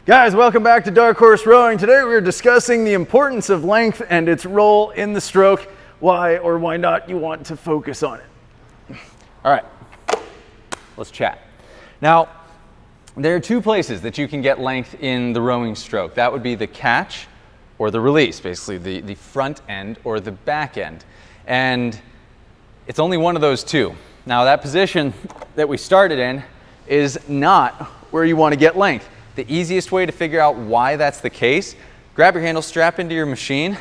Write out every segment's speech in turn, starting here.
Guys, welcome back to Dark Horse Rowing. Today we're discussing the importance of length and its role in the stroke, why or why not you want to focus on it. All right, let's chat. Now, there are two places that you can get length in the rowing stroke. That would be the catch or the release, basically the front end or the back end. And it's only one of those two. Now, that position that we started in is not where you want to get length. The easiest way to figure out why that's the case, grab your handle, strap into your machine,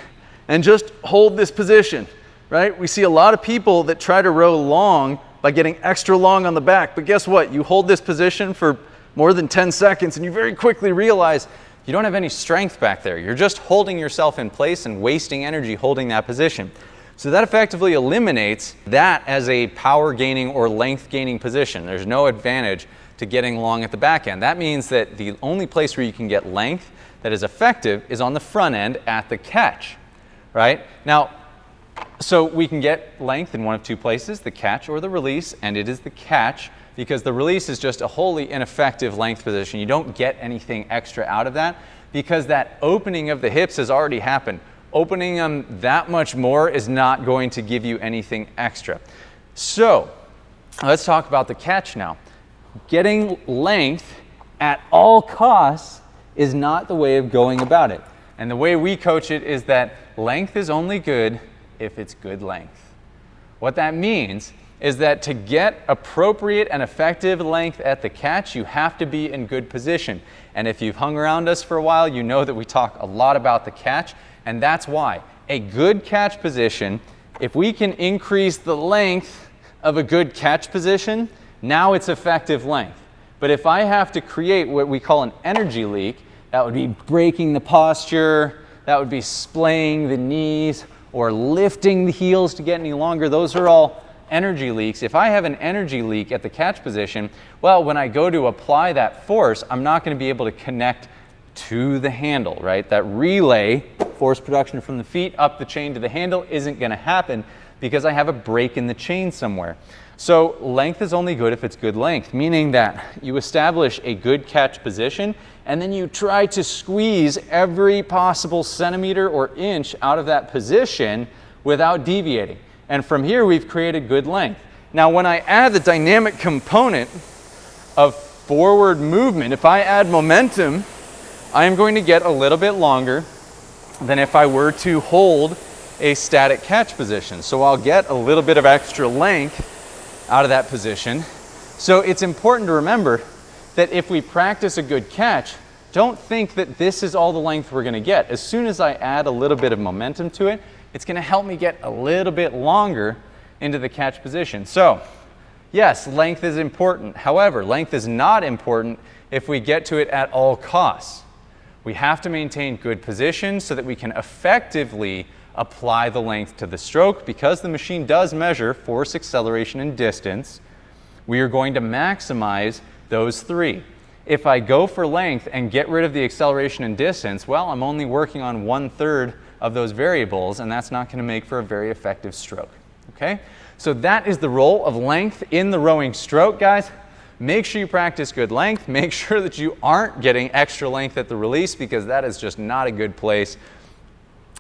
and just hold this position, right? We see a lot of people that try to row long by getting extra long on the back, but guess what? You hold this position for more than 10 seconds and you very quickly realize you don't have any strength back there. You're just holding yourself in place and wasting energy holding that position. So that effectively eliminates that as a power gaining or length gaining position. There's no advantage to getting long at the back end. That means that the only place where you can get length that is effective is on the front end at the catch, right? Now, so we can get length in one of two places, the catch or the release, and it is the catch because the release is just a wholly ineffective length position. You don't get anything extra out of that because that opening of the hips has already happened. Opening them that much more is not going to give you anything extra. So let's talk about the catch now. Getting length at all costs is not the way of going about it. And the way we coach it is that length is only good if it's good length. What that means is that to get appropriate and effective length at the catch, you have to be in good position. And if you've hung around us for a while, you know that we talk a lot about the catch, and that's why. A good catch position, if we can increase the length of a good catch position, now it's effective length. But if I have to create what we call an energy leak, that would be breaking the posture, that would be splaying the knees, or lifting the heels to get any longer. Those are all energy leaks. If I have an energy leak at the catch position, well, when I go to apply that force, I'm not going to be able to connect to the handle, right? That relay, force production from the feet up the chain to the handle, isn't going to happen because I have a break in the chain somewhere. So length is only good if it's good length, meaning that you establish a good catch position and then you try to squeeze every possible centimeter or inch out of that position without deviating. And from here, we've created good length. Now, when I add the dynamic component of forward movement, if I add momentum, I am going to get a little bit longer than if I were to hold a static catch position. So I'll get a little bit of extra length out of that position. So it's important to remember that if we practice a good catch, don't think that this is all the length we're going to get. As soon as I add a little bit of momentum to it, it's going to help me get a little bit longer into the catch position. So yes, length is important. However, length is not important if we get to it at all costs. We have to maintain good position so that we can effectively apply the length to the stroke. Because the machine does measure force, acceleration, and distance, we are going to maximize those three. If I go for length and get rid of the acceleration and distance, well, I'm only working on 1/3 of those variables, and that's not going to make for a very effective stroke. Okay? So that is the role of length in the rowing stroke, guys. Make sure you practice good length. Make sure that you aren't getting extra length at the release because that is just not a good place.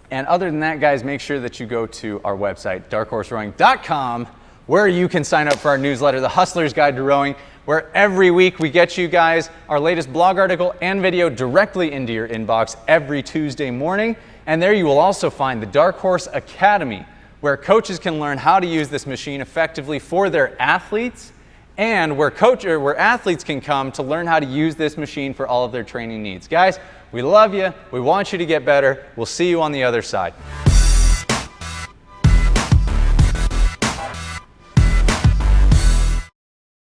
And other than that, guys, make sure that you go to our website, darkhorserowing.com, where you can sign up for our newsletter, The Hustler's Guide to Rowing, where every week we get you guys our latest blog article and video directly into your inbox every Tuesday morning. And there you will also find the Dark Horse Academy, where coaches can learn how to use this machine effectively for their athletes, and where athletes can come to learn how to use this machine for all of their training needs. Guys, we love you. We want you to get better. We'll see you on the other side.